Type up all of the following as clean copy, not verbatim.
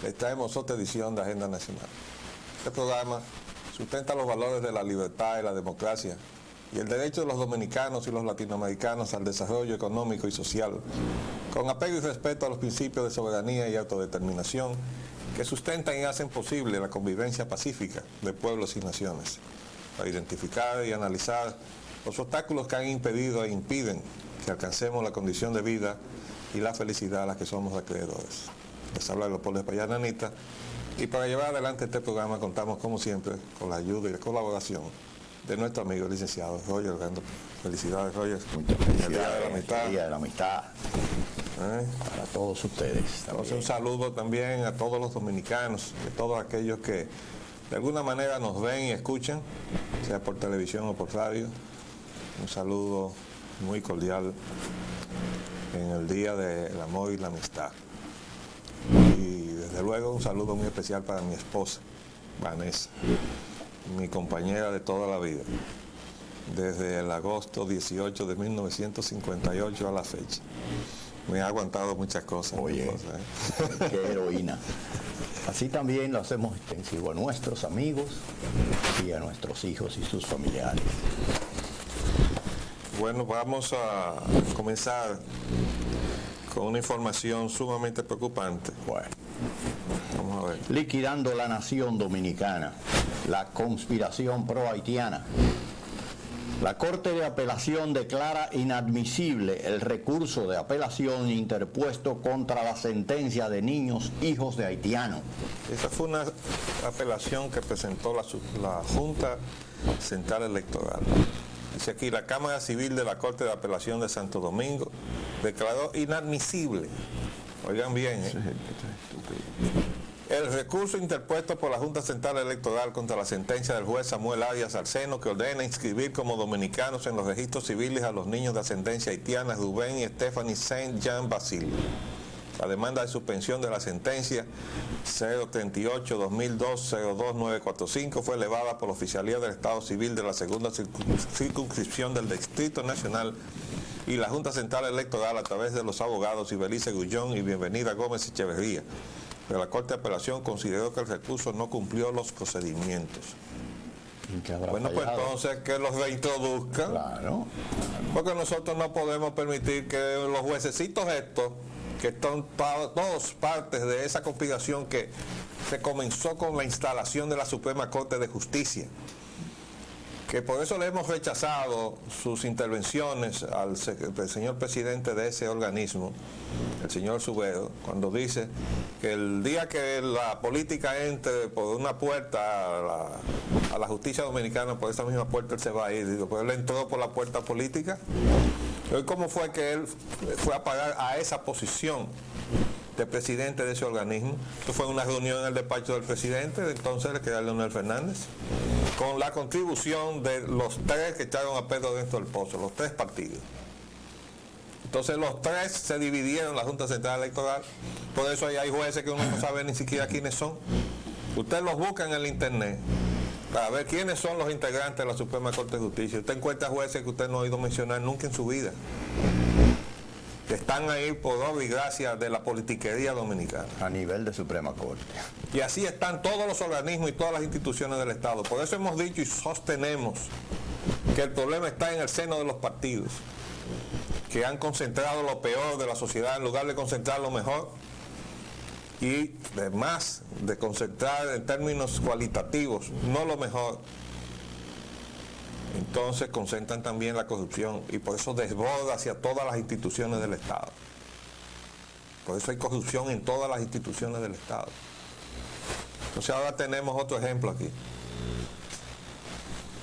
les traemos otra edición de Agenda Nacional. Este programa sustenta los valores de la libertad y la democracia y el derecho de los dominicanos y los latinoamericanos al desarrollo económico y social, con apego y respeto a los principios de soberanía y autodeterminación que sustentan y hacen posible la convivencia pacífica de pueblos y naciones, para identificar y analizar los obstáculos que han impedido e impiden que alcancemos la condición de vida y la felicidad a la que somos acreedores. Les habla Leopoldo Espaillat Anita, y para llevar adelante este programa contamos, como siempre, con la ayuda y la colaboración de nuestro amigo el licenciado Roger Orlando. Felicidades, Roger. Muchas felicidades. El Día de la Amistad. El Día de la Amistad. Para todos ustedes. Entonces, un saludo también a todos los dominicanos, a todos aquellos que de alguna manera nos ven y escuchan, sea por televisión o por radio. Un saludo muy cordial en el Día del Amor y la Amistad. Y desde luego un saludo muy especial para mi esposa, Vanessa, mi compañera de toda la vida, desde el agosto 18 de 1958 a la fecha. Me ha aguantado muchas cosas. Oye, qué heroína. Así también lo hacemos extensivo a nuestros amigos y a nuestros hijos y sus familiares. Bueno, vamos a comenzar con una información sumamente preocupante. Bueno, vamos a ver. Liquidando la nación dominicana, la conspiración pro-haitiana. La Corte de Apelación declara inadmisible el recurso de apelación interpuesto contra la sentencia de niños hijos de haitianos. Esa fue una apelación que presentó la Junta Central Electoral. Dice aquí, la Cámara Civil de la Corte de Apelación de Santo Domingo declaró inadmisible, oigan bien, el recurso interpuesto por la Junta Central Electoral contra la sentencia del juez Samuel Arias Arseno, que ordena inscribir como dominicanos en los registros civiles a los niños de ascendencia haitiana Rubén y Stephanie Saint Jean Basile. La demanda de suspensión de la sentencia 038-2002-02945 fue elevada por la Oficialía del Estado Civil de la segunda circunscripción del Distrito Nacional y la Junta Central Electoral a través de los abogados Ibelice Gullón y Bienvenida Gómez Echeverría. Pero la Corte de Apelación consideró que el recurso no cumplió los procedimientos. Bueno, pues entonces que los reintroduzcan. Claro. Porque nosotros no podemos permitir que los juececitos estos, que son todos partes de esa conspiración que se comenzó con la instalación de la Suprema Corte de Justicia, que por eso le hemos rechazado sus intervenciones al señor presidente de ese organismo, el señor Subedo, cuando dice que el día que la política entre por una puerta a la justicia dominicana, por esa misma puerta él se va a ir. Digo, pues él entró por la puerta política. ¿Cómo fue que él fue a pagar a esa posición de presidente de ese organismo? Esto fue una reunión en el despacho del presidente, entonces, que era Leonel Fernández, con la contribución de los tres que echaron a Pedro dentro del pozo, los tres partidos. Entonces los tres se dividieron la Junta Central Electoral, por eso ahí hay jueces que uno no sabe ni siquiera quiénes son. Usted los busca en el internet para ver quiénes son los integrantes de la Suprema Corte de Justicia. Usted encuentra jueces que usted no ha oído mencionar nunca en su vida, que están ahí por obra y gracia de la politiquería dominicana. A nivel de Suprema Corte. Y así están todos los organismos y todas las instituciones del Estado. Por eso hemos dicho y sostenemos que el problema está en el seno de los partidos, que han concentrado lo peor de la sociedad en lugar de concentrar lo mejor, y además de concentrar en términos cualitativos, no lo mejor. Entonces concentran también la corrupción y por eso desborda hacia todas las instituciones del Estado. Por eso hay corrupción en todas las instituciones del Estado. Entonces ahora tenemos otro ejemplo aquí.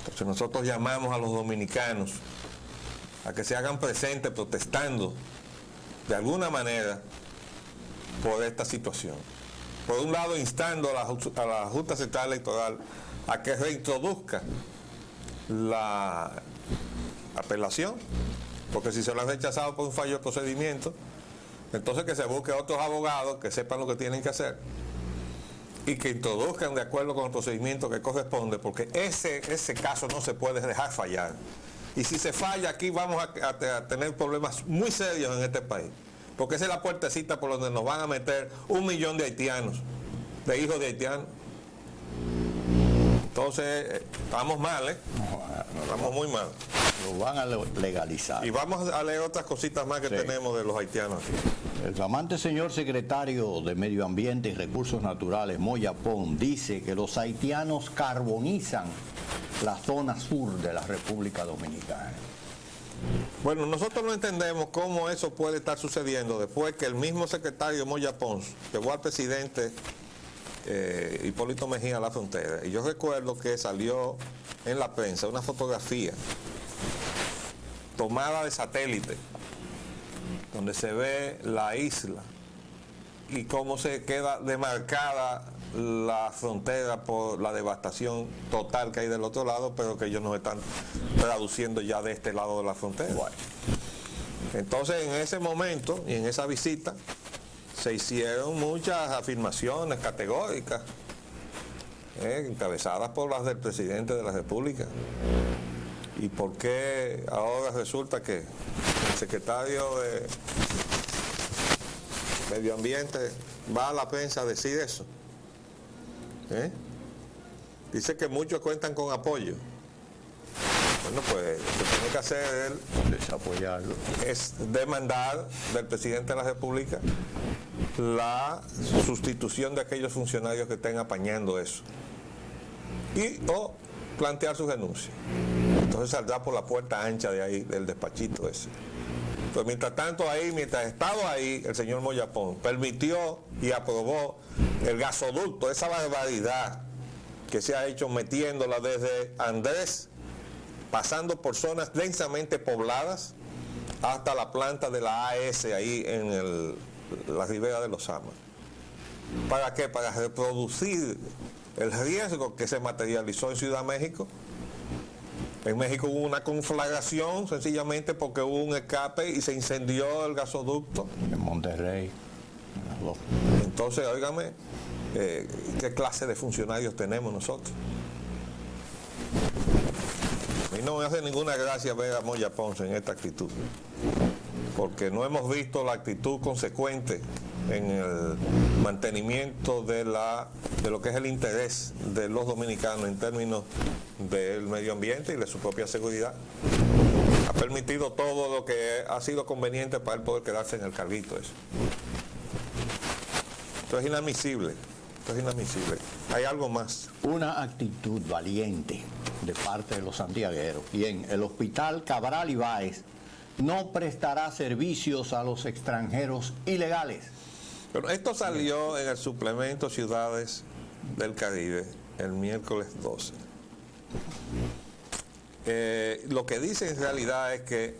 Entonces nosotros llamamos a los dominicanos a que se hagan presentes protestando de alguna manera por esta situación. Por un lado, instando a la Junta Central Electoral a que reintroduzca la apelación, porque si se lo han rechazado por un fallo de procedimiento, entonces que se busque otros abogados que sepan lo que tienen que hacer y que introduzcan de acuerdo con el procedimiento que corresponde, porque ese caso no se puede dejar fallar. Y si se falla aquí vamos a tener problemas muy serios en este país, porque esa es la puertecita por donde nos van a meter 1 millón de haitianos de hijos de haitianos. Entonces, estamos mal, estamos muy mal. Lo van a legalizar. Y vamos a leer otras cositas más que Sí. tenemos de los haitianos aquí. El flamante señor secretario de Medio Ambiente y Recursos Naturales, Moya Pons, dice que los haitianos carbonizan la zona sur de la República Dominicana. Bueno, nosotros no entendemos cómo eso puede estar sucediendo después que el mismo secretario Moya Pons llevó al presidente Hipólito Mejía a la frontera. Y yo recuerdo que salió en la prensa una fotografía tomada de satélite, donde se ve la isla y cómo se queda demarcada la frontera por la devastación total que hay del otro lado, pero que ellos nos están traduciendo ya de este lado de la frontera. Bueno. Entonces, en ese momento y en esa visita se hicieron muchas afirmaciones categóricas, encabezadas por las del presidente de la República. ¿Y por qué ahora resulta que el secretario de Medio Ambiente va a la prensa a decir eso? Dice que muchos cuentan con apoyo. Bueno, pues lo que tiene que hacer él Desapoyarlo. es demandar del presidente de la República la sustitución de aquellos funcionarios que estén apañando eso y o plantear su renuncia. Entonces saldrá por la puerta ancha de ahí, del despachito ese. Pues mientras tanto ahí, mientras estaba ahí, el señor Moya Pons permitió y aprobó el gasoducto, esa barbaridad que se ha hecho metiéndola desde Andrés, pasando por zonas densamente pobladas, hasta la planta de la AES ahí en la ribera de los Amas. ¿Para qué? Para reproducir el riesgo que se materializó en Ciudad México. En México hubo una conflagración sencillamente porque hubo un escape y se incendió el gasoducto. En Monterrey. Las dos. Entonces, óigame, ¿qué clase de funcionarios tenemos nosotros? A mí no me hace ninguna gracia ver a Moya Pons en esta actitud, porque no hemos visto la actitud consecuente en el mantenimiento de lo que es el interés de los dominicanos en términos del medio ambiente y de su propia seguridad. Ha permitido todo lo que ha sido conveniente para él poder quedarse en el carguito eso. Esto es inadmisible. Esto es inadmisible. Hay algo más. Una actitud valiente de parte de los santiagueros. Bien, el Hospital Cabral Ibáez no prestará servicios a los extranjeros ilegales. Pero esto salió en el suplemento Ciudades del Caribe el miércoles 12. Lo que dice en realidad es que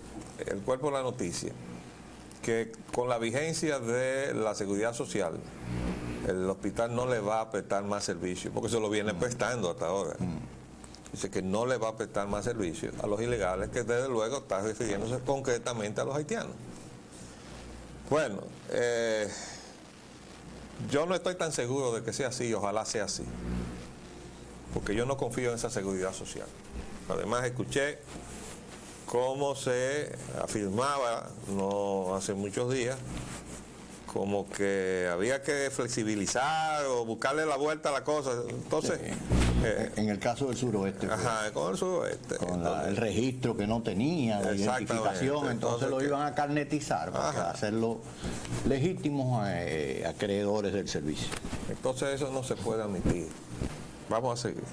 el cuerpo de la noticia, que con la vigencia de la seguridad social, el hospital no le va a prestar más servicios, porque se lo viene prestando hasta ahora. Dice que no le va a prestar más servicios a los ilegales, que desde luego está refiriéndose concretamente a los haitianos. Bueno, yo no estoy tan seguro de que sea así, ojalá sea así, porque yo no confío en esa seguridad social. Además, escuché cómo se afirmaba, no hace muchos días, como que había que flexibilizar o buscarle la vuelta a la cosa. Entonces, en el caso del suroeste. ajá, con el suroeste. Con el registro que no tenía, la Exactamente. identificación, entonces lo iban a carnetizar para hacerlo legítimos acreedores del servicio. Entonces eso no se puede admitir. Vamos a seguir.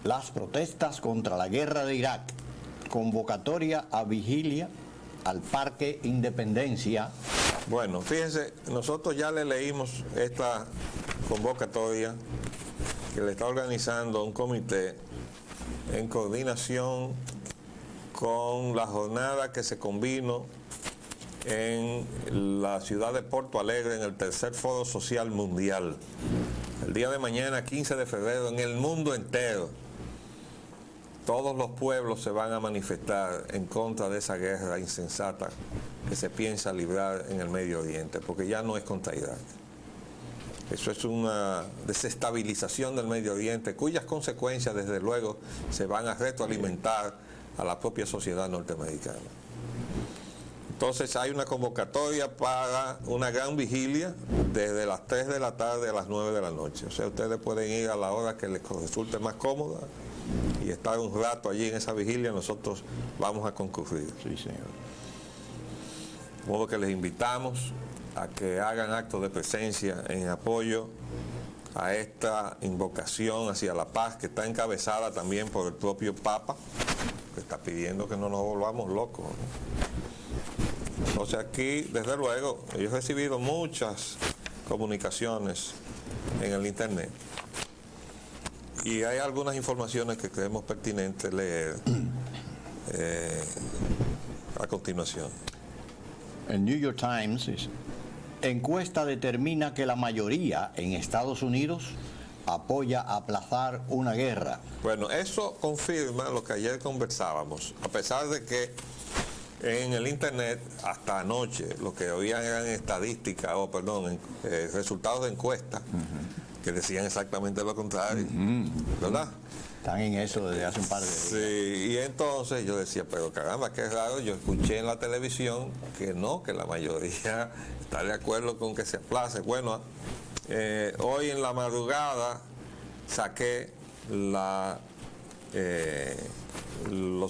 Las protestas contra la guerra de Irak, convocatoria a vigilia al Parque Independencia. Bueno, fíjense, nosotros ya le leímos esta convocatoria que le está organizando un comité en coordinación con la jornada que se convino en la ciudad de Porto Alegre en el tercer Foro Social Mundial. El día de mañana, 15 de febrero, en el mundo entero, todos los pueblos se van a manifestar en contra de esa guerra insensata que se piensa librar en el Medio Oriente, porque ya no es contra Irak. Eso es una desestabilización del Medio Oriente, cuyas consecuencias, desde luego, se van a retroalimentar a la propia sociedad norteamericana. Entonces hay una convocatoria para una gran vigilia desde las 3 de la tarde a las 9 de la noche. O sea, ustedes pueden ir a la hora que les resulte más cómoda y estar un rato allí en esa vigilia. Nosotros vamos a concurrir. Sí, señor. De modo que les invitamos a que hagan actos de presencia en apoyo a esta invocación hacia la paz, que está encabezada también por el propio Papa, que está pidiendo que no nos volvamos locos, ¿no? Entonces aquí, desde luego, yo he recibido muchas comunicaciones en el internet y hay algunas informaciones que creemos pertinentes leer a continuación. El New York Times encuesta determina que la mayoría en Estados Unidos apoya aplazar una guerra. Bueno, eso confirma lo que ayer conversábamos, a pesar de que en el internet hasta anoche lo que oían eran estadísticas, resultados de encuestas que decían exactamente lo contrario, ¿verdad? Están en eso desde hace un par de días. Sí, y entonces yo decía, pero caramba, qué raro, yo escuché en la televisión que no, que la mayoría está de acuerdo con que se aplace. Bueno, hoy en la madrugada saqué los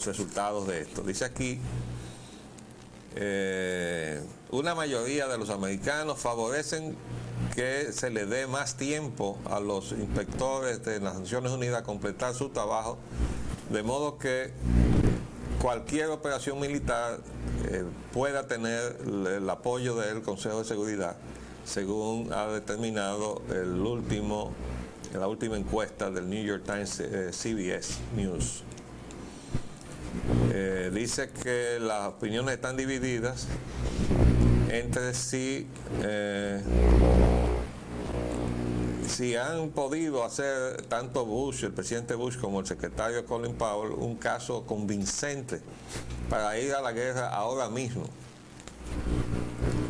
resultados de esto. Dice aquí, una mayoría de los americanos favorecen que se le dé más tiempo a los inspectores de las Naciones Unidas a completar su trabajo, de modo que cualquier operación militar pueda tener el apoyo del Consejo de Seguridad, según ha determinado la última encuesta del New York Times CBS News. Dice que las opiniones están divididas entre si han podido hacer tanto Bush, el presidente Bush, como el secretario Colin Powell un caso convincente para ir a la guerra ahora mismo.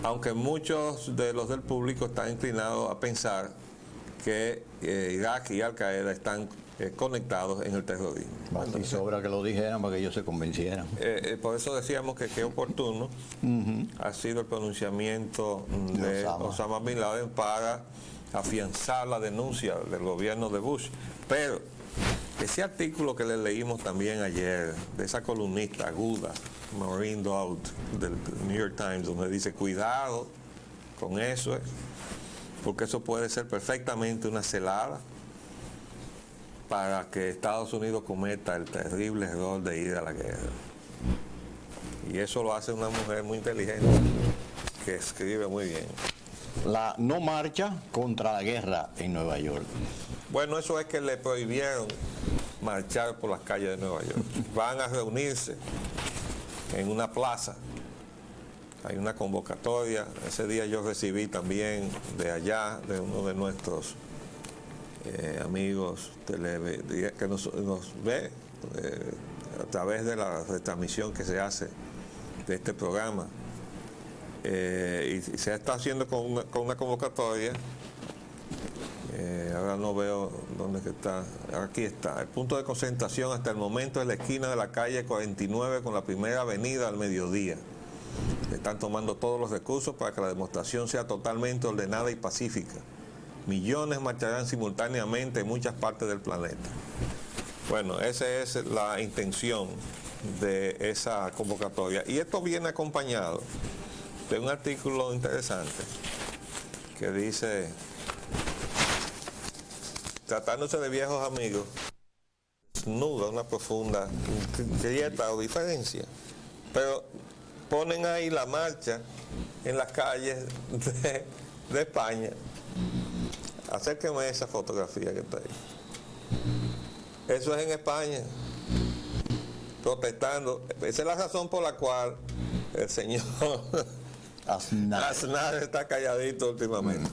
Aunque muchos de los del público están inclinados a pensar que Irak y Al Qaeda están conectados en el terrorismo. Y sobra que lo dijeran para que ellos se convencieran. Por eso decíamos que qué oportuno ha sido el pronunciamiento de Osama Bin Laden para afianzar la denuncia del gobierno de Bush. Pero ese artículo que le leímos también ayer, de esa columnista aguda, Maureen Dowd, del New York Times, donde dice, cuidado con eso, porque eso puede ser perfectamente una celada para que Estados Unidos cometa el terrible error de ir a la guerra. Y eso lo hace una mujer muy inteligente, que escribe muy bien. La no marcha contra la guerra en Nueva York. Bueno, eso es que le prohibieron marchar por las calles de Nueva York. Van a reunirse en una plaza. Hay una convocatoria. Ese día yo recibí también de allá, de uno de nuestros amigos que nos ve a través de la retransmisión que se hace de este programa. Y se está haciendo con una convocatoria. Ahora no veo dónde que está. Aquí está. El punto de concentración hasta el momento es la esquina de la calle 49 con la primera avenida al mediodía. Están tomando todos los recursos para que la demostración sea totalmente ordenada y pacífica. Millones marcharán simultáneamente en muchas partes del planeta. Bueno, esa es la intención de esa convocatoria. Y esto viene acompañado de un artículo interesante que dice, tratándose de viejos amigos, desnuda una profunda grieta o diferencia, pero ponen ahí la marcha en las calles de España. Acérqueme esa fotografía que está ahí. Eso es en España, protestando. Esa es la razón por la cual el señor Aznar está calladito últimamente.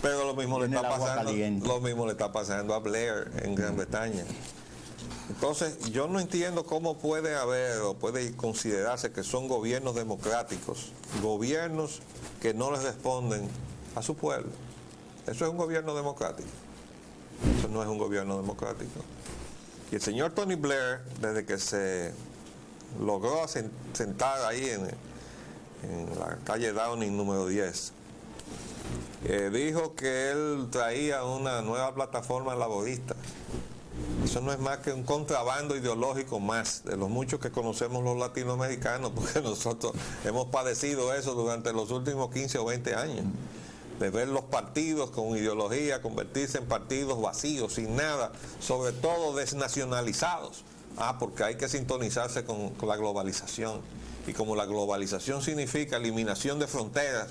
Pero lo mismo le está pasando a Blair en Gran Bretaña. Entonces, yo no entiendo cómo puede haber o puede considerarse que son gobiernos democráticos, gobiernos que no les responden a su pueblo. Eso es un gobierno democrático. Eso no es un gobierno democrático. Y el señor Tony Blair, desde que se logró sentar ahí en la calle Downing número 10. Dijo que él traía una nueva plataforma laborista. Eso no es más que un contrabando ideológico más de los muchos que conocemos los latinoamericanos, porque nosotros hemos padecido eso durante los últimos 15 o 20 años, de ver los partidos con ideología convertirse en partidos vacíos, sin nada, sobre todo desnacionalizados. Porque hay que sintonizarse con la globalización. Y como la globalización significa eliminación de fronteras,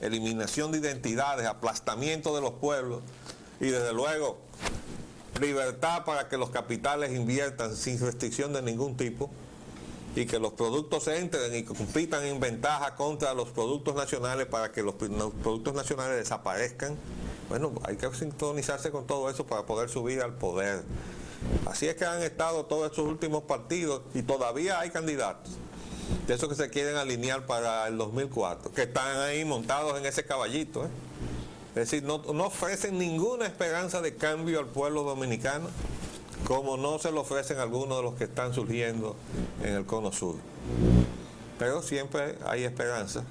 eliminación de identidades, aplastamiento de los pueblos y desde luego libertad para que los capitales inviertan sin restricción de ningún tipo y que los productos entren y compitan en ventaja contra los productos nacionales para que los productos nacionales desaparezcan. Bueno, hay que sintonizarse con todo eso para poder subir al poder. Así es que han estado todos estos últimos partidos y todavía hay candidatos de esos que se quieren alinear para el 2004, que están ahí montados en ese caballito. Es decir, no ofrecen ninguna esperanza de cambio al pueblo dominicano, como no se lo ofrecen algunos de los que están surgiendo en el cono sur. Pero siempre hay esperanza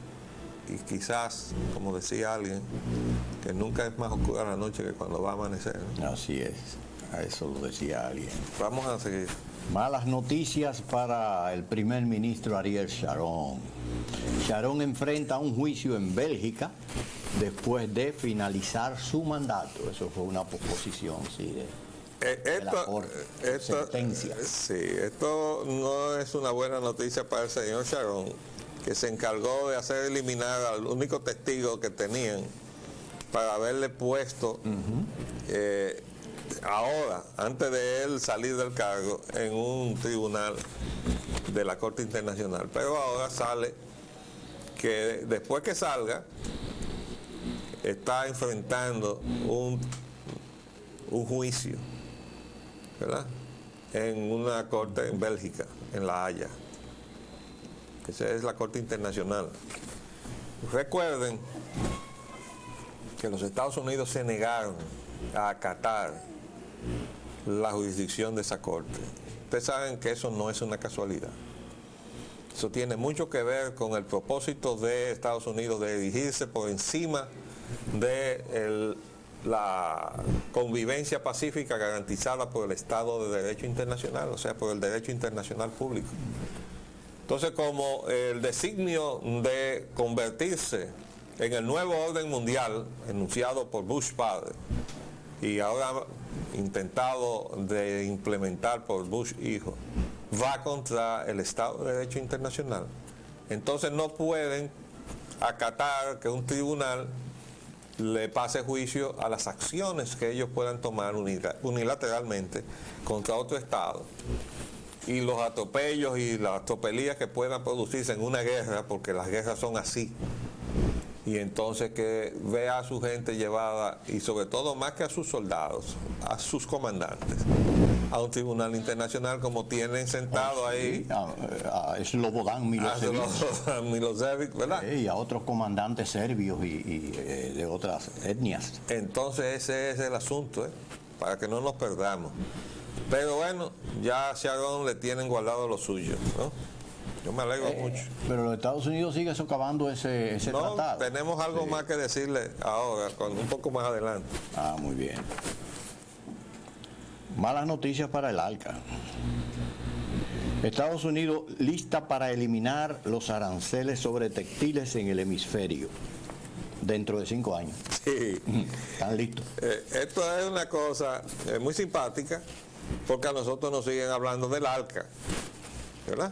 y quizás, como decía alguien, que nunca es más oscura la noche que cuando va a amanecer, ¿no? Así es, a eso lo decía alguien. Vamos a seguir. Malas noticias para el primer ministro Ariel Sharon. Sharon enfrenta un juicio en Bélgica después de finalizar su mandato. Eso fue una posposición, sí, de la Corte. Sentencia. Sí, esto no es una buena noticia para el señor Sharon, que se encargó de hacer eliminar al único testigo que tenían para haberle puesto ahora, antes de él salir del cargo, en un tribunal de la Corte Internacional. Pero ahora sale que después que salga, está enfrentando un juicio, ¿verdad?, en una corte en Bélgica, en La Haya. Esa es la Corte Internacional. Recuerden que los Estados Unidos se negaron a acatar la jurisdicción de esa corte. Ustedes saben que eso no es una casualidad. Eso tiene mucho que ver con el propósito de Estados Unidos de dirigirse por encima de la convivencia pacífica garantizada por el Estado de Derecho Internacional, o sea, por el derecho internacional público. Entonces, como el designio de convertirse en el nuevo orden mundial enunciado por Bush padre y ahora intentado de implementar por Bush hijo, va contra el Estado de Derecho Internacional, entonces no pueden acatar que un tribunal le pase juicio a las acciones que ellos puedan tomar unilateralmente contra otro Estado y los atropellos y las tropelías que puedan producirse en una guerra, porque las guerras son así. Y entonces que vea a su gente llevada, y sobre todo más que a sus soldados, a sus comandantes, a un tribunal internacional como tienen sentado ahí a Slobodan Milosevic, ¿verdad? Y a otros comandantes serbios y de otras etnias. Entonces ese es el asunto, para que no nos perdamos. Pero bueno, ya a Sharon le tienen guardado lo suyo, ¿no? Yo me alegro mucho. Pero los Estados Unidos sigue socavando ese tratado. Tenemos algo más que decirle ahora, un poco más adelante. Muy bien. Malas noticias para el ALCA. Estados Unidos lista para eliminar los aranceles sobre textiles en el hemisferio dentro de 5 años. Sí. Están listos. Esto es una cosa muy simpática, porque a nosotros nos siguen hablando del ALCA, ¿verdad?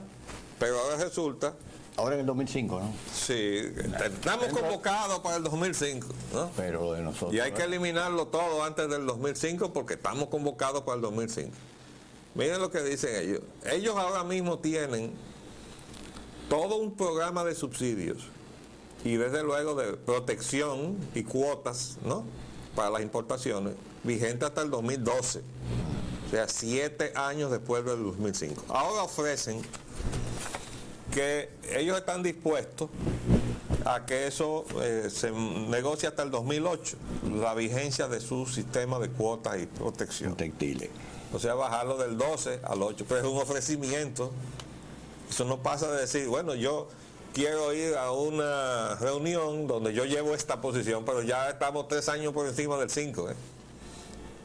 Pero ahora resulta... Ahora en el 2005, ¿no? Sí, estamos convocados para el 2005, ¿no? Pero de nosotros... Y hay que eliminarlo todo antes del 2005 porque estamos convocados para el 2005. Miren lo que dicen ellos. Ellos ahora mismo tienen todo un programa de subsidios y desde luego de protección y cuotas, ¿no?, para las importaciones, vigente hasta el 2012. O sea, 7 años después del 2005. Ahora ofrecen que ellos están dispuestos a que eso se negocie hasta el 2008, la vigencia de su sistema de cuotas y protección. Textiles. O sea, bajarlo del 12 al 8, pero es un ofrecimiento. Eso no pasa de decir, bueno, yo quiero ir a una reunión donde yo llevo esta posición, pero ya estamos 3 años por encima del 5,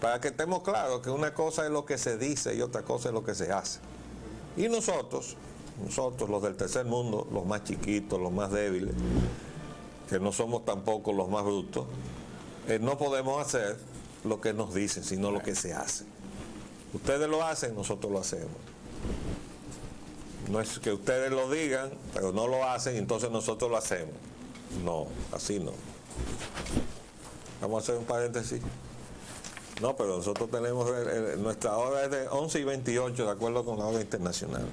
para que estemos claros que una cosa es lo que se dice y otra cosa es lo que se hace. Y nosotros los del tercer mundo, los más chiquitos, los más débiles, que no somos tampoco los más brutos, no podemos hacer lo que nos dicen, sino lo que se hace. Ustedes lo hacen, nosotros lo hacemos. No es que ustedes lo digan, pero no lo hacen, entonces nosotros lo hacemos. No, así no. Vamos a hacer un paréntesis. No, pero nosotros tenemos, nuestra hora es de 11:28, de acuerdo con la hora internacional.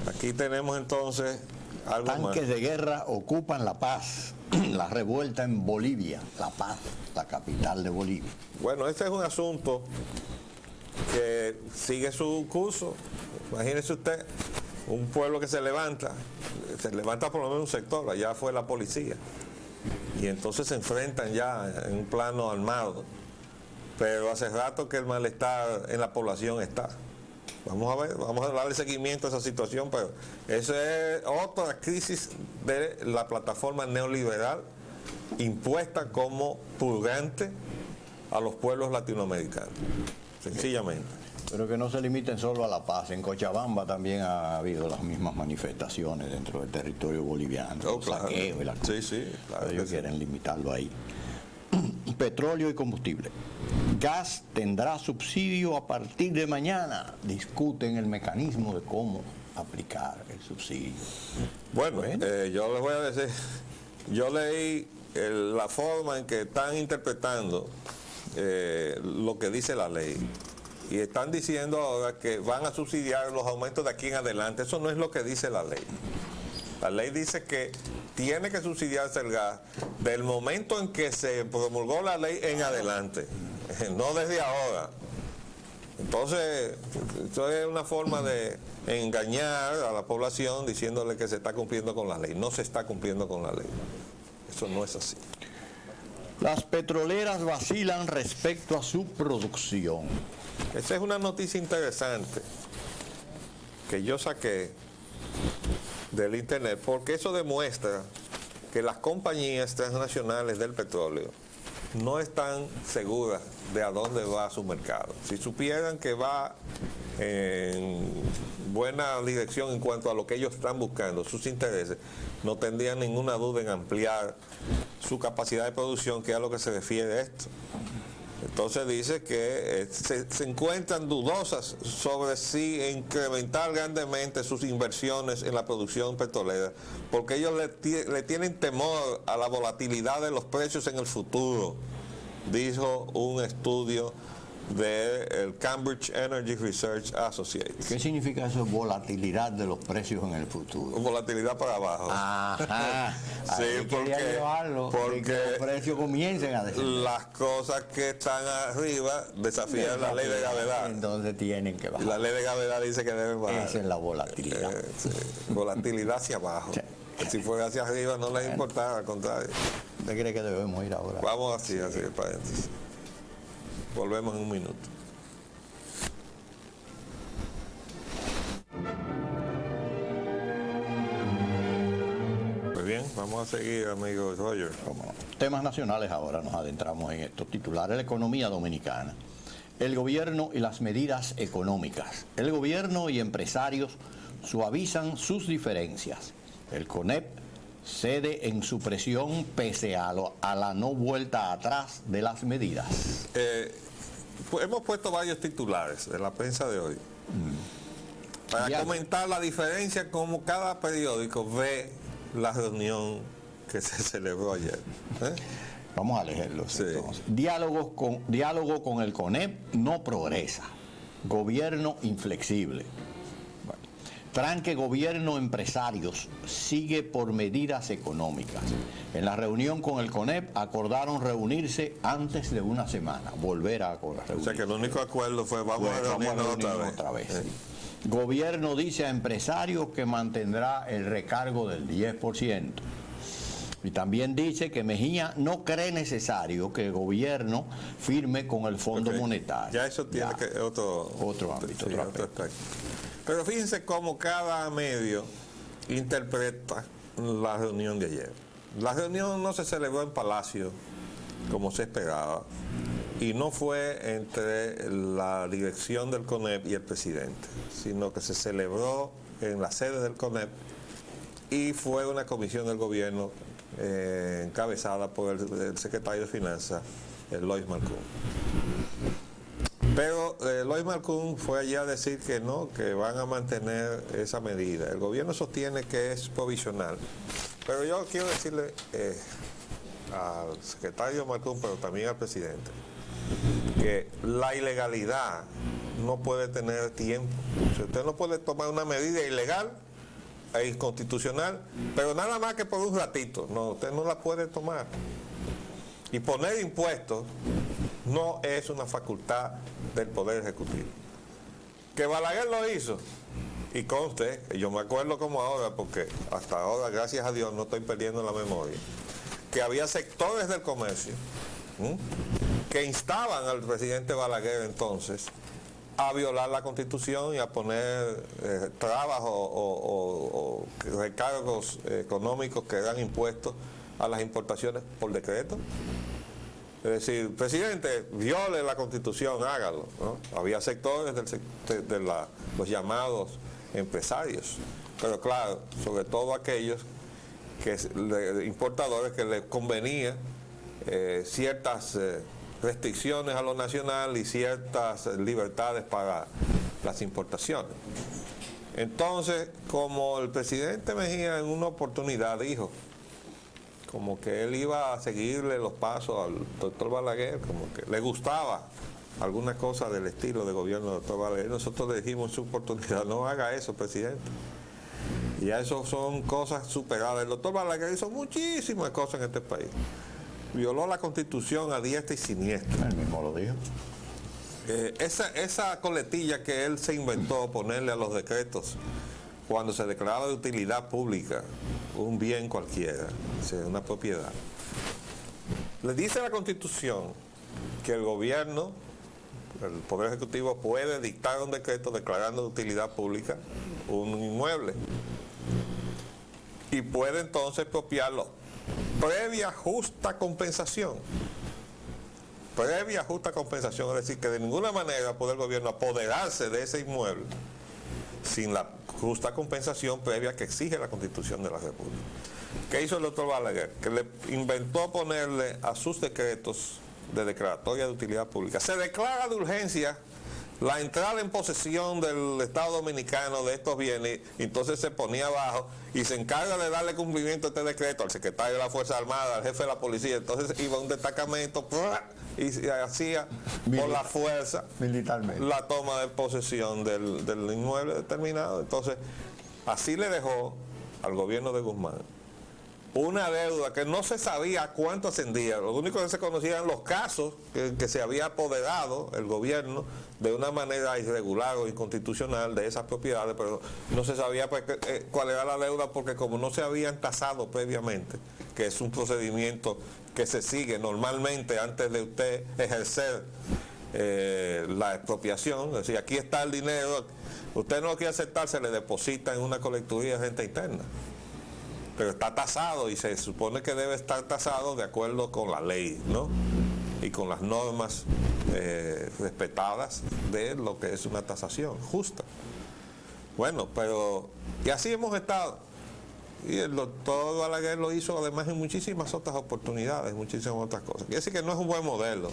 Aquí tenemos entonces algo más. Tanques de guerra ocupan La Paz, la revuelta en Bolivia, La Paz, la capital de Bolivia. Bueno, este es un asunto que sigue su curso. Imagínese usted, un pueblo que se levanta por lo menos un sector, allá fue la policía, y entonces se enfrentan ya en un plano armado, pero hace rato que el malestar en la población está. Vamos a ver, vamos a darle seguimiento a esa situación, pero esa es otra crisis de la plataforma neoliberal impuesta como purgante a los pueblos latinoamericanos, sencillamente. Pero que no se limiten solo a La Paz, en Cochabamba también ha habido las mismas manifestaciones dentro del territorio boliviano, Claro. saqueo y la cosa. Sí, claro. Ellos quieren limitarlo ahí. Petróleo y combustible. Gas tendrá subsidio a partir de mañana. Discuten el mecanismo de cómo aplicar el subsidio. Bueno, yo les voy a decir, yo leí la forma en que están interpretando lo que dice la ley. Y están diciendo ahora que van a subsidiar los aumentos de aquí en adelante. Eso no es lo que dice la ley. La ley dice que tiene que subsidiarse el gas del momento en que se promulgó la ley en adelante, no desde ahora. Entonces, esto es una forma de engañar a la población diciéndole que se está cumpliendo con la ley. No se está cumpliendo con la ley. Eso no es así. Las petroleras vacilan respecto a su producción. Esa es una noticia interesante que yo saqué del internet, porque eso demuestra que las compañías transnacionales del petróleo no están seguras de a dónde va su mercado. Si supieran que va en buena dirección en cuanto a lo que ellos están buscando, sus intereses, no tendrían ninguna duda en ampliar su capacidad de producción, que es a lo que se refiere esto. Entonces dice que se encuentran dudosas sobre si incrementar grandemente sus inversiones en la producción petrolera, porque ellos le tienen temor a la volatilidad de los precios en el futuro, dijo un estudio del Cambridge Energy Research Associates. ¿Qué significa eso, volatilidad de los precios en el futuro? Volatilidad para abajo. Ajá. Sí, porque los precios comiencen a descender. Las cosas que están arriba desafían la ley de gravedad. Entonces tienen que bajar. La ley de gravedad dice que deben bajar. Esa es la volatilidad. Sí. Volatilidad hacia abajo. Sí. Si fuera hacia arriba no les importaba, al contrario. ¿Usted cree que debemos ir ahora? Vamos así, paréntesis. Volvemos en un minuto. Pues bien, vamos a seguir, amigo Roger. ¿Cómo no? Temas nacionales ahora, nos adentramos en estos titulares. La economía dominicana, el gobierno y las medidas económicas. El gobierno y empresarios suavizan sus diferencias. El CONEP cede en su presión pese a la no vuelta atrás de las medidas. Hemos puesto varios titulares de la prensa de hoy para comentar la diferencia como cada periódico ve la reunión que se celebró ayer. Vamos a leerlos. Sí. Entonces. Diálogo con el CONEP no progresa. Gobierno inflexible. Bueno. Tranque gobierno empresarios sigue por medidas económicas. En la reunión con el CONEP acordaron reunirse antes de una semana, volver a reunirse. O sea que el único acuerdo fue vamos a reunirnos otra vez. Sí. Gobierno dice a empresarios que mantendrá el recargo del 10%. Y también dice que Mejía no cree necesario que el gobierno firme con el Fondo Monetario. Ya eso tiene que otro ámbito, sí, otro aspecto. aspecto. Pero fíjense cómo cada medio interpreta la reunión de ayer. La reunión no se celebró en Palacio como se esperaba y no fue entre la dirección del CONEP y el presidente, sino que se celebró en la sede del CONEP y fue una comisión del gobierno encabezada por el secretario de Finanzas, Lois Marcoux. Pero Lois Marcoux fue allá a decir que no, que van a mantener esa medida. El gobierno sostiene que es provisional. Pero yo quiero decirle al secretario Marcoux, pero también al presidente, que la ilegalidad no puede tener tiempo. Si usted no puede tomar una medida ilegal e inconstitucional, pero nada más que por un ratito, no, usted no la puede tomar. Y poner impuestos no es una facultad del Poder Ejecutivo. Que Balaguer lo hizo, y conste, yo me acuerdo como ahora, porque hasta ahora, gracias a Dios, no estoy perdiendo la memoria, que había sectores del comercio que instaban al presidente Balaguer entonces a violar la Constitución y a poner trabas o recargos económicos que eran impuestos a las importaciones por decreto. Es decir, presidente, viole la Constitución, hágalo, ¿no? Había sectores de los llamados empresarios, pero claro, sobre todo aquellos importadores que les convenía ciertas restricciones a lo nacional y ciertas libertades para las importaciones. Entonces, como el presidente Mejía en una oportunidad dijo, como que él iba a seguirle los pasos al doctor Balaguer, como que le gustaba alguna cosa del estilo de gobierno del doctor Balaguer. Nosotros le dijimos en su oportunidad, no haga eso, presidente. Y ya eso son cosas superadas. El doctor Balaguer hizo muchísimas cosas en este país. Violó la Constitución a diestra y siniestra. Él mismo lo dijo. Esa coletilla que él se inventó, ponerle a los decretos, cuando se declaraba de utilidad pública un bien cualquiera, o sea, una propiedad. Le dice la Constitución que el gobierno, el Poder Ejecutivo, puede dictar un decreto declarando de utilidad pública un inmueble y puede entonces expropiarlo previa justa compensación. Previa justa compensación, es decir, que de ninguna manera puede el gobierno apoderarse de ese inmueble sin la justa compensación previa que exige la Constitución de la República. ¿Qué hizo el doctor Balaguer? Que le inventó ponerle a sus decretos de declaratoria de utilidad pública. Se declara de urgencia la entrada en posesión del Estado Dominicano de estos bienes, y entonces se ponía abajo y se encarga de darle cumplimiento a este decreto al secretario de la Fuerza Armada, al jefe de la policía. Entonces iba un destacamento y se hacía por la fuerza militarmente la toma de posesión del inmueble determinado. Entonces así le dejó al gobierno de Guzmán una deuda que no se sabía cuánto ascendía. Lo único que se conocían eran los casos que se había apoderado el gobierno de una manera irregular o inconstitucional de esas propiedades, pero no se sabía cuál era la deuda, porque como no se habían tasado previamente, que es un procedimiento que se sigue normalmente antes de usted ejercer la expropiación, es decir, aquí está el dinero, usted no lo quiere aceptar, se le deposita en una colecturía de renta interna. Pero está tasado y se supone que debe estar tasado de acuerdo con la ley, ¿no? Y con las normas respetadas de lo que es una tasación justa. Bueno, pero y así hemos estado. Y el doctor Balaguer lo hizo además en muchísimas otras oportunidades, muchísimas otras cosas. Quiere decir que no es un buen modelo,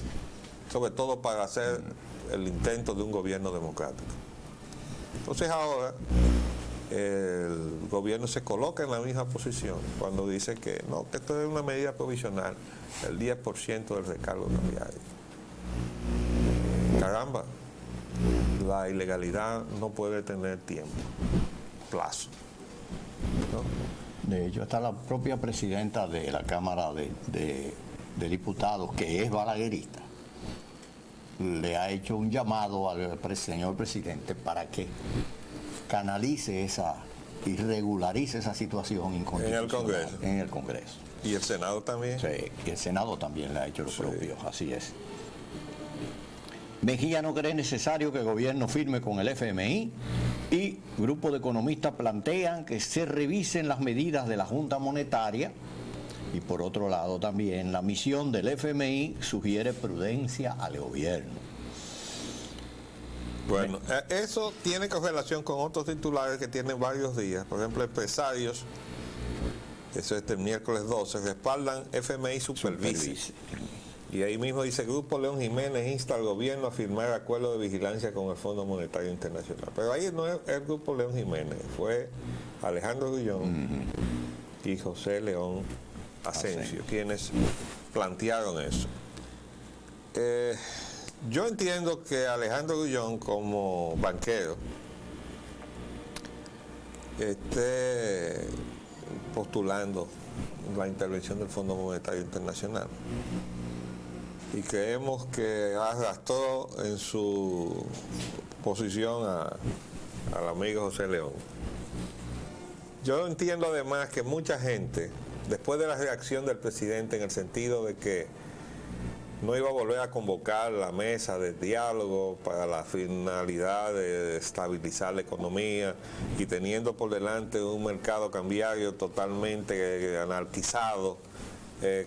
sobre todo para hacer el intento de un gobierno democrático. Entonces ahora el gobierno se coloca en la misma posición cuando dice que no, que esto es una medida provisional, el 10% del recargo cambiario. Caramba, la ilegalidad no puede tener tiempo, plazo, ¿no? De hecho, está la propia presidenta de la Cámara de Diputados, que es balaguerista, le ha hecho un llamado al señor presidente para que canalice y regularice esa situación inconstitucional en el Congreso. En el Congreso. ¿Y el Senado también? Sí, y el Senado también le ha hecho lo propio, así es. Mejía no cree necesario que el gobierno firme con el FMI Y grupo de economistas plantean que se revisen las medidas de la Junta Monetaria. Y por otro lado también la misión del FMI sugiere prudencia al gobierno. Bueno, eso tiene correlación con otros titulares que tienen varios días. Por ejemplo, empresarios, eso es el miércoles 12, respaldan FMI supervise. Y ahí mismo dice, Grupo León Jiménez insta al gobierno a firmar acuerdo de vigilancia con el Fondo Monetario Internacional. Pero ahí no es el Grupo León Jiménez, fue Alejandro Grullón y José León Asensio quienes plantearon eso. Yo entiendo que Alejandro Grullón, como banquero, esté postulando la intervención del Fondo Monetario Internacional. Y creemos que arrastró en su posición al amigo José León. Yo entiendo además que mucha gente, después de la reacción del presidente en el sentido de que no iba a volver a convocar la mesa de diálogo para la finalidad de estabilizar la economía y teniendo por delante un mercado cambiario totalmente anarquizado,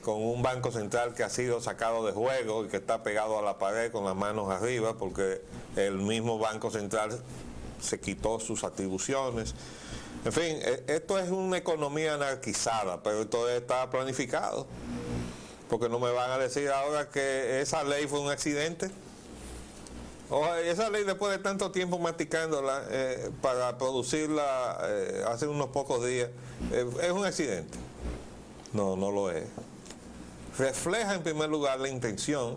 con un banco central que ha sido sacado de juego y que está pegado a la pared con las manos arriba porque el mismo banco central se quitó sus atribuciones. En fin, esto es una economía anarquizada, pero esto está planificado. Porque no me van a decir ahora que esa ley fue un accidente. O esa ley, después de tanto tiempo masticándola para producirla hace unos pocos días, es un accidente. No, no lo es. Refleja en primer lugar la intención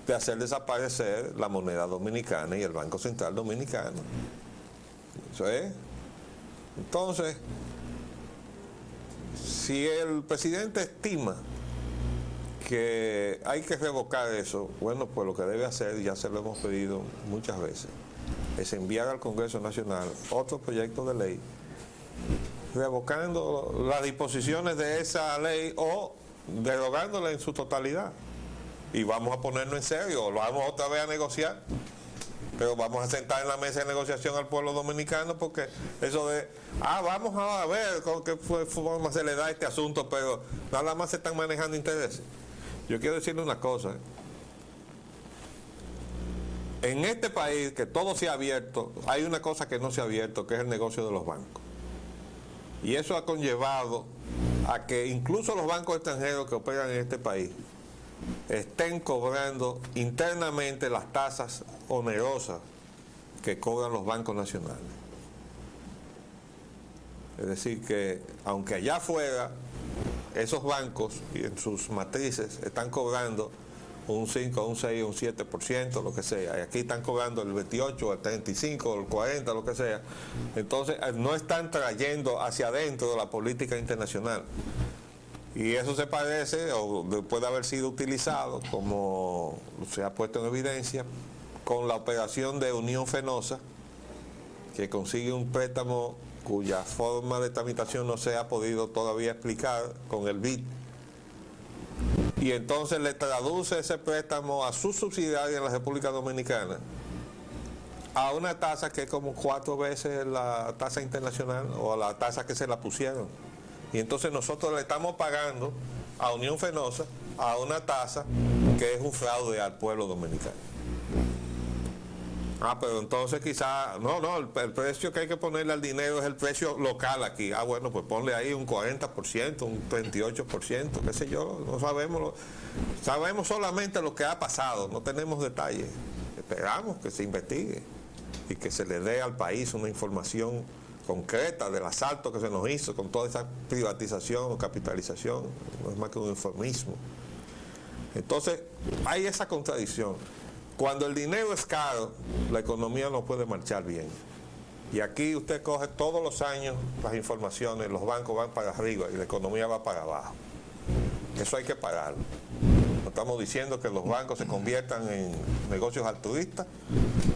de hacer desaparecer la moneda dominicana y el Banco Central Dominicano. Eso es. Entonces, si el presidente estima que hay que revocar eso, bueno, pues lo que debe hacer, ya se lo hemos pedido muchas veces, es enviar al Congreso Nacional otro proyecto de ley revocando las disposiciones de esa ley o derogándola en su totalidad. Y vamos a ponernos en serio, lo vamos otra vez a negociar, pero vamos a sentar en la mesa de negociación al pueblo dominicano, porque eso de, vamos a ver con qué forma se le da este asunto, pero nada más se están manejando intereses. Yo quiero decirle una cosa. En este país, que todo se ha abierto, hay una cosa que no se ha abierto, que es el negocio de los bancos. Y eso ha conllevado a que incluso los bancos extranjeros que operan en este país estén cobrando internamente las tasas onerosas que cobran los bancos nacionales. Es decir, que aunque allá afuera esos bancos y en sus matrices están cobrando un 5, un 6, un 7%, lo que sea, y aquí están cobrando el 28, el 35, el 40, lo que sea, entonces no están trayendo hacia adentro de la política internacional. Y eso se parece, o puede haber sido utilizado, como se ha puesto en evidencia, con la operación de Unión Fenosa, que consigue un préstamo cuya forma de tramitación no se ha podido todavía explicar con el BID. Y entonces le traduce ese préstamo a su subsidiaria en la República Dominicana a una tasa que es como 4 veces la tasa internacional o a la tasa que se la pusieron. Y entonces nosotros le estamos pagando a Unión Fenosa a una tasa que es un fraude al pueblo dominicano. Pero entonces quizá, el precio que hay que ponerle al dinero es el precio local aquí. Bueno, pues ponle ahí un 40%, un 38%, qué sé yo, no sabemos. Sabemos solamente lo que ha pasado, no tenemos detalles. Esperamos que se investigue y que se le dé al país una información concreta del asalto que se nos hizo con toda esa privatización o capitalización. No es más que un informismo. Entonces, hay esa contradicción. Cuando el dinero es caro, la economía no puede marchar bien. Y aquí usted coge todos los años las informaciones, los bancos van para arriba y la economía va para abajo. Eso hay que pararlo. No estamos diciendo que los bancos se conviertan en negocios altruistas,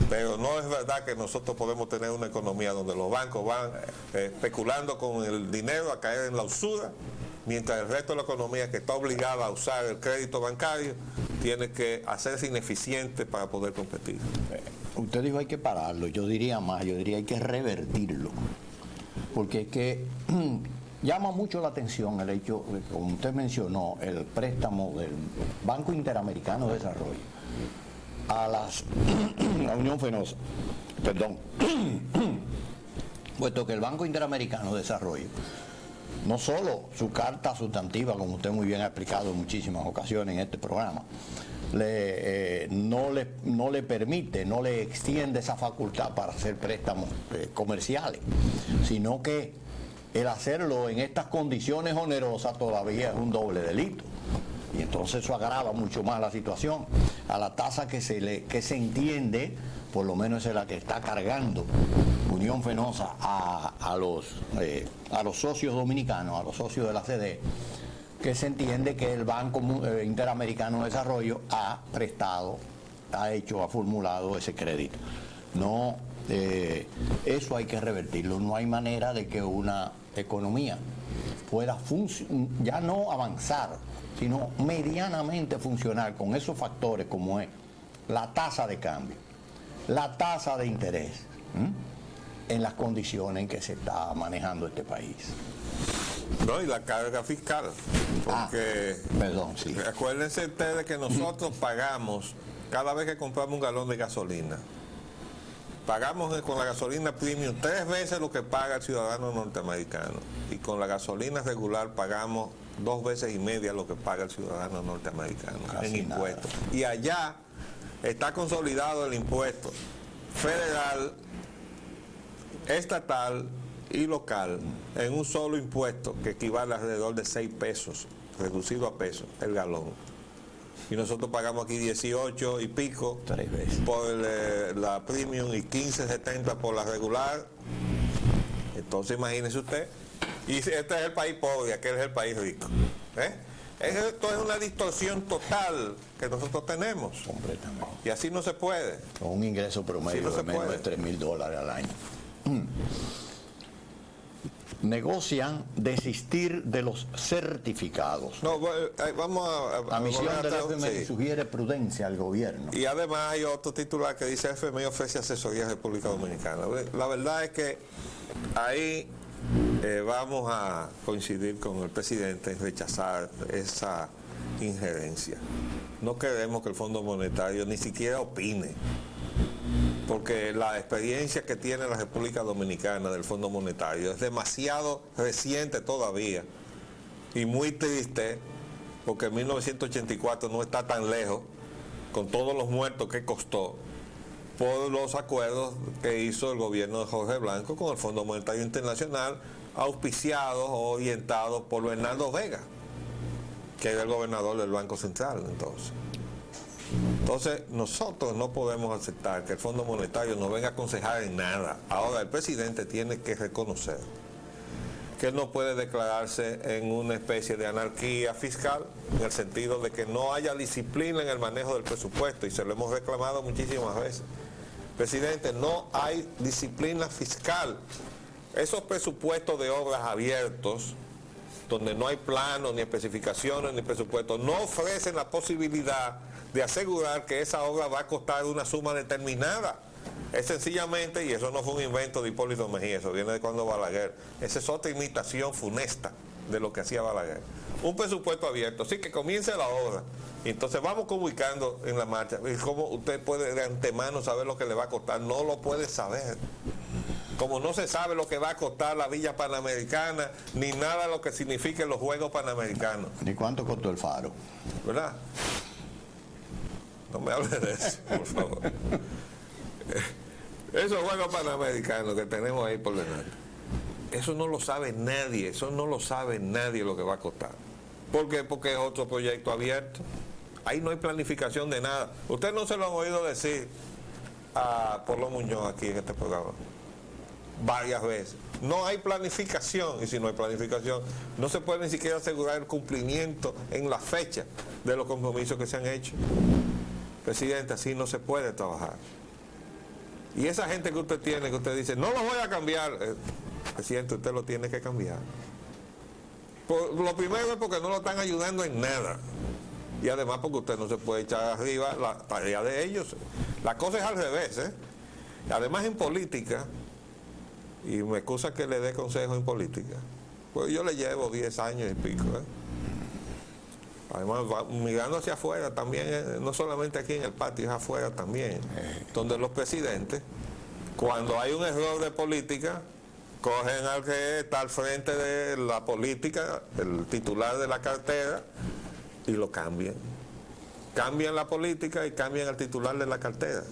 pero no es verdad que nosotros podemos tener una economía donde los bancos van especulando con el dinero a caer en la usura, mientras el resto de la economía, que está obligada a usar el crédito bancario, tiene que hacerse ineficiente para poder competir. Usted dijo hay que pararlo, yo diría más, yo diría hay que revertirlo, porque es que llama mucho la atención el hecho, como usted mencionó, el préstamo del Banco Interamericano de Desarrollo a la Unión Fenosa, perdón, puesto que el Banco Interamericano de Desarrollo, no solo su carta sustantiva, como usted muy bien ha explicado en muchísimas ocasiones en este programa, no le permite, no le extiende esa facultad para hacer préstamos comerciales, sino que el hacerlo en estas condiciones onerosas todavía es un doble delito. Y entonces eso agrava mucho más la situación. A la tasa que se entiende, por lo menos es la que está cargando Unión Fenosa a los socios dominicanos, a los socios de la CDE, que se entiende que el Banco Interamericano de Desarrollo ha formulado ese crédito. No, eso hay que revertirlo. No hay manera de que una economía pueda ya no avanzar, sino medianamente funcionar con esos factores como es la tasa de cambio, la tasa de interés, en las condiciones en que se está manejando este país. No, y la carga fiscal, porque perdón, sí. Acuérdense ustedes que nosotros pagamos, cada vez que compramos un galón de gasolina, pagamos con la gasolina premium 3 veces lo que paga el ciudadano norteamericano, y con la gasolina regular pagamos 2 veces y media lo que paga el ciudadano norteamericano en impuestos. Y allá está consolidado el impuesto federal, estatal y local en un solo impuesto que equivale a alrededor de 6 pesos, reducido a pesos, el galón. Y nosotros pagamos aquí 18 y pico 3 veces por la premium y 15.70 por la regular. Entonces imagínese usted, y este es el país pobre, aquel es el país rico. Esto es una distorsión total que nosotros tenemos. Completamente. Y así no se puede. Con un ingreso promedio de menos de $3,000 al año. Negocian desistir de los certificados. No, vamos La misión del FMI sugiere prudencia al gobierno. Y además hay otro titular que dice: FMI ofrece asesoría a República Dominicana. La verdad es que ahí vamos a coincidir con el presidente en rechazar esa injerencia. No queremos que el Fondo Monetario ni siquiera opine, porque la experiencia que tiene la República Dominicana del Fondo Monetario es demasiado reciente todavía y muy triste, porque 1984 no está tan lejos, con todos los muertos que costó, por los acuerdos que hizo el gobierno de Jorge Blanco con el Fondo Monetario Internacional, auspiciados o orientados por Bernardo Vega, que era el gobernador del Banco Central entonces nosotros no podemos aceptar que el Fondo Monetario nos venga a aconsejar en nada. Ahora el presidente tiene que reconocer que él no puede declararse en una especie de anarquía fiscal, en el sentido de que no haya disciplina en el manejo del presupuesto, y se lo hemos reclamado muchísimas veces. Presidente, no hay disciplina fiscal. Esos presupuestos de obras abiertos, donde no hay planos, ni especificaciones, ni presupuestos, no ofrecen la posibilidad de asegurar que esa obra va a costar una suma determinada. Es sencillamente, y eso no fue un invento de Hipólito Mejía, eso viene de cuando Balaguer, esa es otra imitación funesta de lo que hacía Balaguer. Un presupuesto abierto, sí, que comience la obra, y entonces vamos ubicando en la marcha. Y como usted puede de antemano saber lo que le va a costar, no lo puede saber. Como no se sabe lo que va a costar la Villa Panamericana, ni nada lo que signifiquen los Juegos Panamericanos. ¿Ni cuánto costó el faro? ¿Verdad? No me hable de eso, por favor. Esos Juegos Panamericanos que tenemos ahí por delante, eso no lo sabe nadie, eso no lo sabe nadie lo que va a costar. ¿Por qué? Porque es otro proyecto abierto. Ahí no hay planificación de nada. Usted no se lo han oído decir a Polo Muñoz aquí en este programa varias veces. No hay planificación, y si no hay planificación, no se puede ni siquiera asegurar el cumplimiento en la fecha de los compromisos que se han hecho. Presidente, así no se puede trabajar. Y esa gente que usted tiene, que usted dice, no lo voy a cambiar, presidente, usted lo tiene que cambiar. Lo primero es porque no lo están ayudando en nada. Y además porque usted no se puede echar arriba la tarea de ellos. La cosa es al revés, ¿eh? Además en política, y me excusa que le dé consejo en política, pues yo le llevo 10 años y pico, ¿eh? Además, mirando hacia afuera también, no solamente aquí en el patio, es afuera también, donde los presidentes, cuando hay un error de política, cogen al que está al frente de la política, el titular de la cartera, y lo cambian. Cambian la política y cambian al titular de la cartera.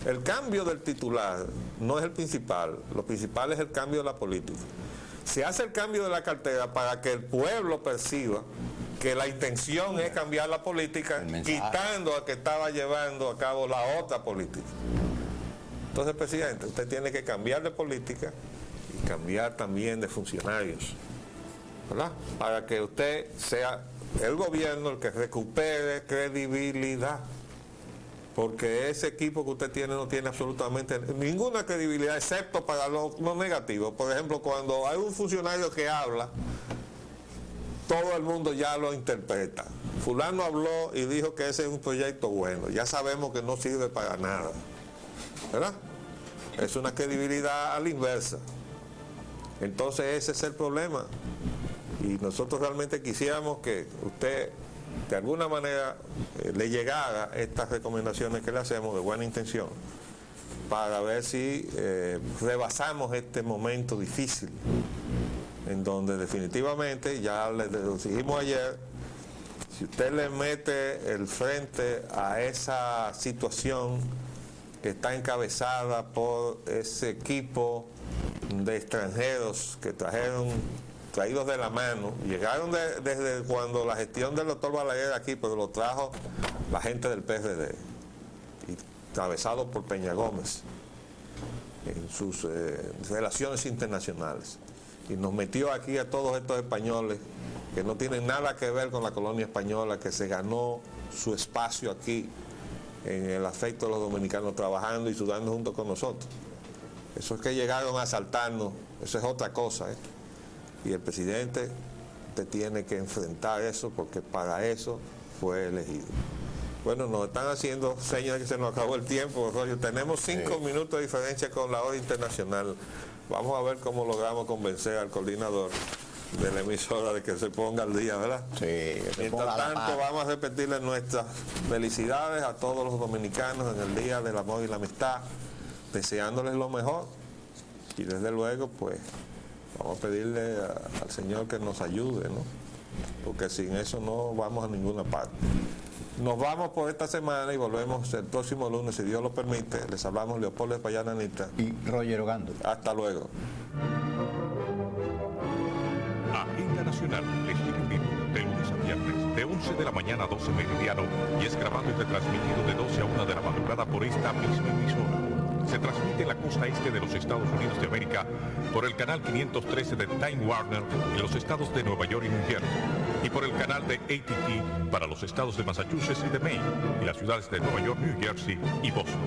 El cambio del titular no es el principal, lo principal es el cambio de la política. Se hace el cambio de la cartera para que el pueblo perciba que la intención es cambiar la política, quitando a que estaba llevando a cabo la otra política. Entonces, presidente, usted tiene que cambiar de política y cambiar también de funcionarios, ¿verdad? Para que usted sea el gobierno el que recupere credibilidad. Porque ese equipo que usted tiene no tiene absolutamente ninguna credibilidad, excepto para lo negativo. Por ejemplo, cuando hay un funcionario que habla, todo el mundo ya lo interpreta. Fulano habló y dijo que ese es un proyecto bueno. Ya sabemos que no sirve para nada, ¿verdad? Es una credibilidad a la inversa. Entonces ese es el problema. Y nosotros realmente quisiéramos que usted, de alguna manera, le llegara estas recomendaciones que le hacemos de buena intención, para ver si rebasamos este momento difícil, en donde definitivamente, ya le dijimos ayer, si usted le mete el frente a esa situación que está encabezada por ese equipo de extranjeros que traídos de la mano, llegaron desde cuando la gestión del doctor Balaguer aquí, pero lo trajo la gente del PRD, y encabezado por Peña Gómez en sus relaciones internacionales, y nos metió aquí a todos estos españoles que no tienen nada que ver con la colonia española, que se ganó su espacio aquí en el afecto de los dominicanos, trabajando y sudando junto con nosotros. Eso es que llegaron a asaltarnos, eso es otra cosa, ¿eh? Y el presidente, usted tiene que enfrentar eso, porque para eso fue elegido. Bueno, nos están haciendo señas de que se nos acabó el tiempo, Roger. Tenemos 5 minutos de diferencia con la hora internacional. Vamos a ver cómo logramos convencer al coordinador de la emisora de que se ponga al día, ¿verdad? Sí. Mientras tanto, vamos a repetirle nuestras felicidades a todos los dominicanos en el Día del Amor y la Amistad, deseándoles lo mejor. Y desde luego, pues, vamos a pedirle al Señor que nos ayude, ¿no? Porque sin eso no vamos a ninguna parte. Nos vamos por esta semana y volvemos el próximo lunes, si Dios lo permite. Les hablamos Leopoldo Espaillá Anita y Roger Ogando. Hasta luego. Agenda Nacional les llega en vivo de lunes a viernes de 11 de la mañana a 12 meridiano y es grabado y retransmitido de 12 a 1 de la madrugada por esta misma emisora. Se transmite en la costa este de los Estados Unidos de América por el canal 513 de Time Warner en los estados de Nueva York y New Jersey, y por el canal de AT&T para los estados de Massachusetts y de Maine y las ciudades de Nueva York, New Jersey y Boston.